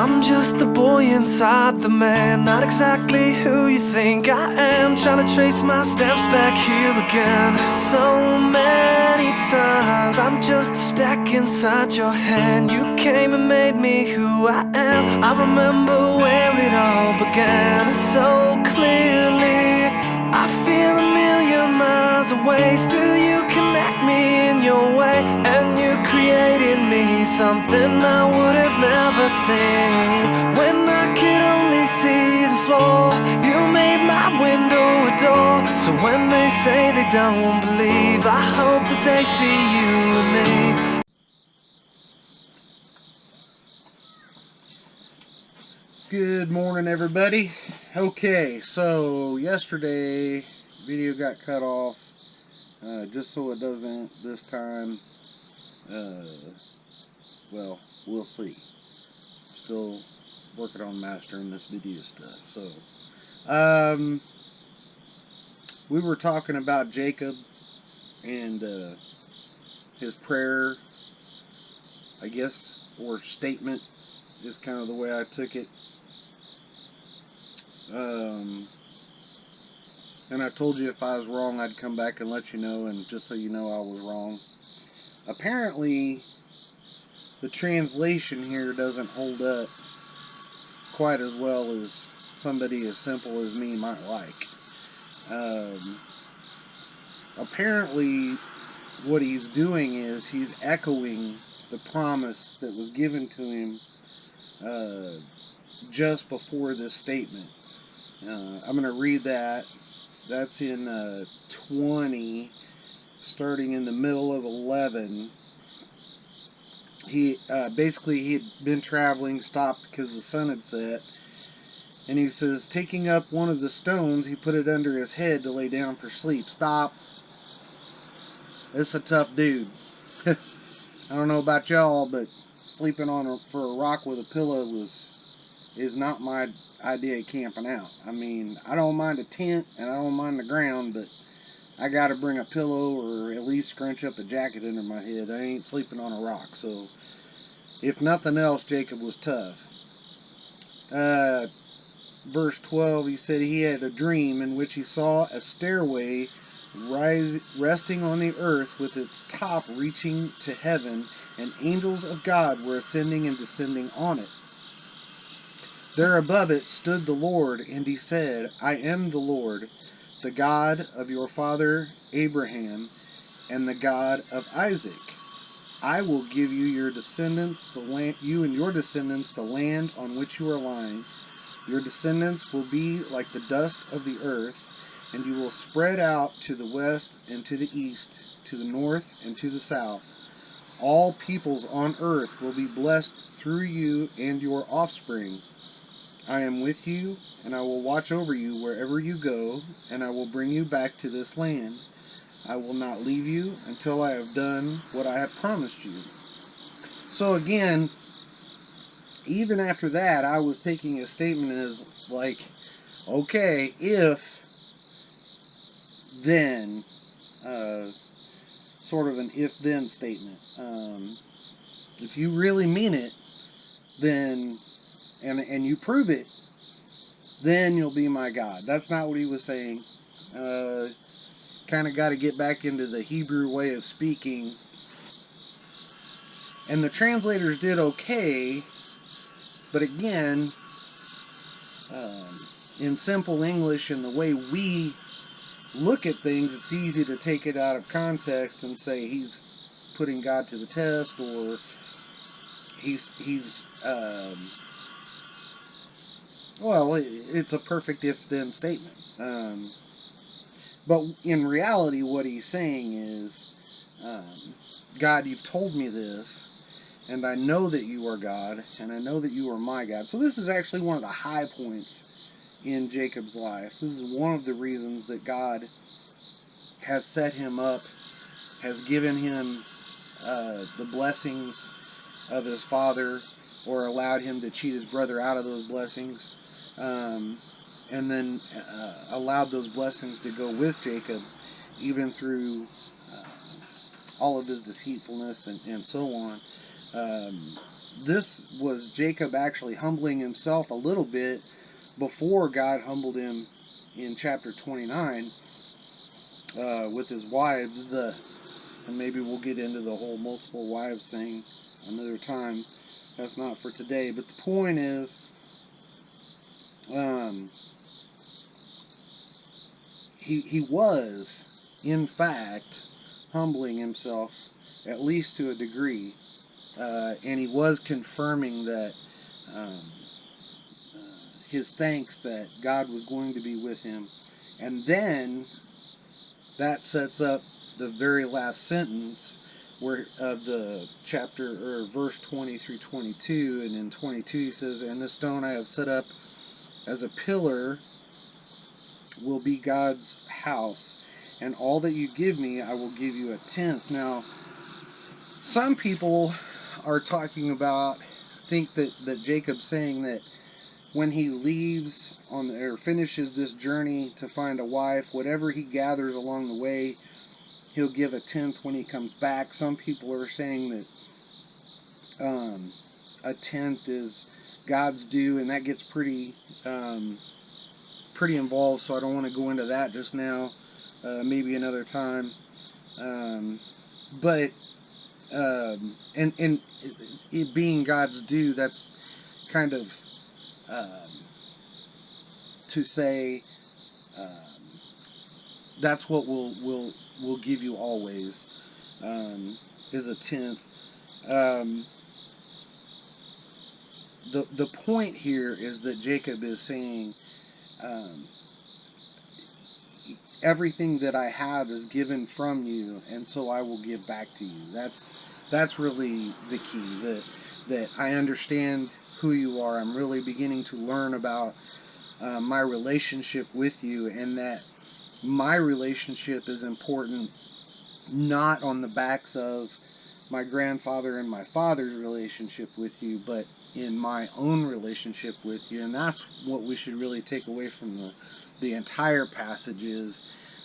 I'm just the boy inside the man, not exactly who you think I am. Trying to trace my steps back here again. So many times I'm just a speck inside your hand. You came and made me who I am. I remember where it all began so clearly. I feel a million miles away. Still you connect me in your way, and you created me something I would have never seen. When I could only see the floor, you made my window a door. So when they say they don't believe, I hope that they see you and me. Good morning, everybody. Okay, so yesterday video got cut off, just so it doesn't this time. Well, we'll see. Still working on mastering this video stuff. So, we were talking about Jacob and his prayer, I guess, or statement, is kind of the way I took it. And I told you if I was wrong, I'd come back and let you know, and just so you know, I was wrong. Apparently, the translation here doesn't hold up quite as well as somebody as simple as me might like. Apparently, what he's doing is he's echoing the promise that was given to him just before this statement. I'm going to read that. That's in 20, starting in the middle of 11. He basically, he had been traveling, stopped because the sun had set, and he says, taking up one of the stones, he put it under his head to lay down for sleep. Stop. This is a tough dude. I don't know about y'all, but sleeping for a rock with a pillow is not my idea of camping out. I mean, I don't mind a tent and I don't mind the ground, but I gotta bring a pillow or at least scrunch up a jacket under my head. I ain't sleeping on a rock. So if nothing else, Jacob was tough. Verse 12, he said he had a dream in which he saw a stairway resting on the earth with its top reaching to heaven, and angels of God were ascending and descending on it. There above it stood the Lord, and he said, I am the Lord, the God of your father Abraham, and the God of Isaac. I will give you your descendants the land, you and your descendants the land on which you are lying. Your descendants will be like the dust of the earth, and you will spread out to the west and to the east, to the north and to the south. All peoples on earth will be blessed through you and your offspring. I am with you, and I will watch over you wherever you go, and I will bring you back to this land. I will not leave you until I have done what I have promised you. So again, even after that, I was taking a statement as like, okay, if, then, sort of an if-then statement. If you really mean it, then, and you prove it, then you'll be my God. That's not what he was saying. Kind of got to get back into the Hebrew way of speaking. And the translators did okay, but again, in simple English and the way we look at things, it's easy to take it out of context and say he's putting God to the test, or well, it's a perfect if-then statement. But in reality, what he's saying is, God, you've told me this, and I know that you are God, and I know that you are my God. So this is actually one of the high points in Jacob's life. This is one of the reasons that God has set him up, has given him the blessings of his father, or allowed him to cheat his brother out of those blessings, and then allowed those blessings to go with Jacob, even through all of his deceitfulness and so on. this was Jacob actually humbling himself a little bit before God humbled him in chapter 29 with his wives. And maybe we'll get into the whole multiple wives thing another time. That's not for today. But the point is, he was, in fact, humbling himself, at least to a degree. And he was confirming that his thanks that God was going to be with him. And then that sets up the very last sentence where of the chapter, or verse 20 through 22. And in 22 he says, "And this stone I have set up as a pillar will be God's house, and all that you give me I will give you a tenth." Now, some people are talking about, think that Jacob's saying that when he leaves on or finishes this journey to find a wife, whatever he gathers along the way, he'll give a tenth when he comes back. Some people are saying that a tenth is God's due, and that gets pretty involved. So I don't want to go into that just now. Maybe another time. But and it being God's due, that's kind of to say that's what we'll give you always, is a tenth. The point here is that Jacob is saying, everything that I have is given from you, and so I will give back to you. That's really the key. That I understand who you are. I'm really beginning to learn about my relationship with you, and that my relationship is important not on the backs of my grandfather and my father's relationship with you, but in my own relationship with you. And that's what we should really take away from the entire passage, is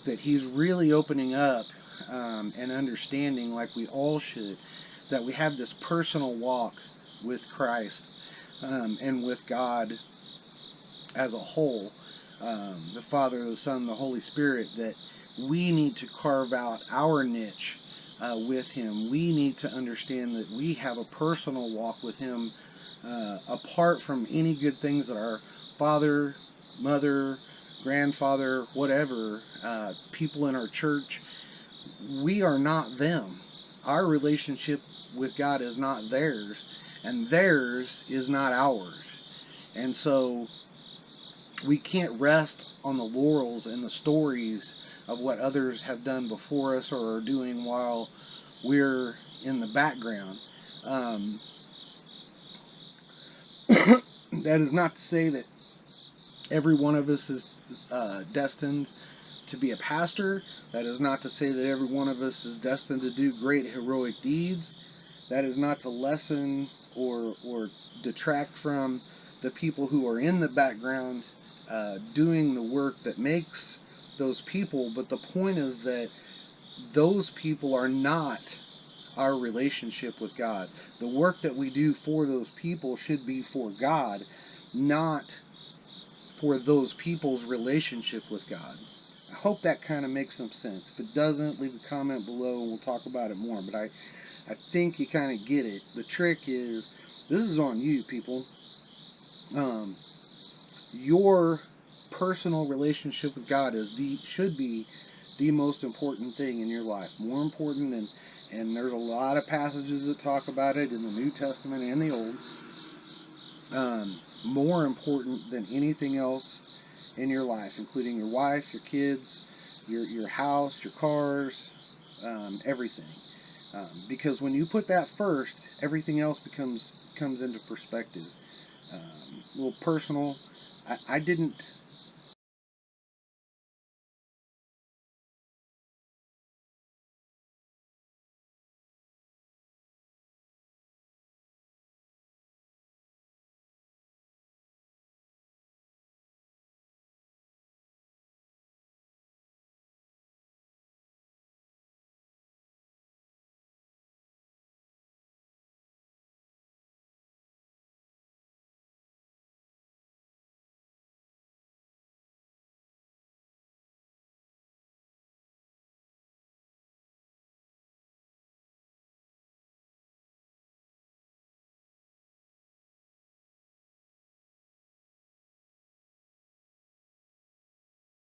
that he's really opening up and understanding, like we all should, that we have this personal walk with Christ and with God as a whole, the Father, the Son, the Holy Spirit, that we need to carve out our niche with him. We need to understand that we have a personal walk with him, apart from any good things that our father, mother, grandfather, whatever, people in our church, we are not them. Our relationship with God is not theirs, and theirs is not ours. And so we can't rest on the laurels and the stories of what others have done before us or are doing while we're in the background. That is not to say that every one of us is destined to be a pastor. That is not to say that every one of us is destined to do great heroic deeds. That is not to lessen or detract from the people who are in the background doing the work that makes those people. But the point is that those people are not our relationship with God. The work that we do for those people should be for God, not for those people's relationship with God. I hope that kind of makes some sense. If it doesn't, leave a comment below and we'll talk about it more. But I think you kind of get it. The trick is, this is on you, people. Your personal relationship with God should be the most important thing in your life. More important than, and there's a lot of passages that talk about it in the New Testament and the Old. More important than anything else in your life, including your wife, your kids, your house, your cars, everything. Because when you put that first, everything else comes into perspective. A little personal. I didn't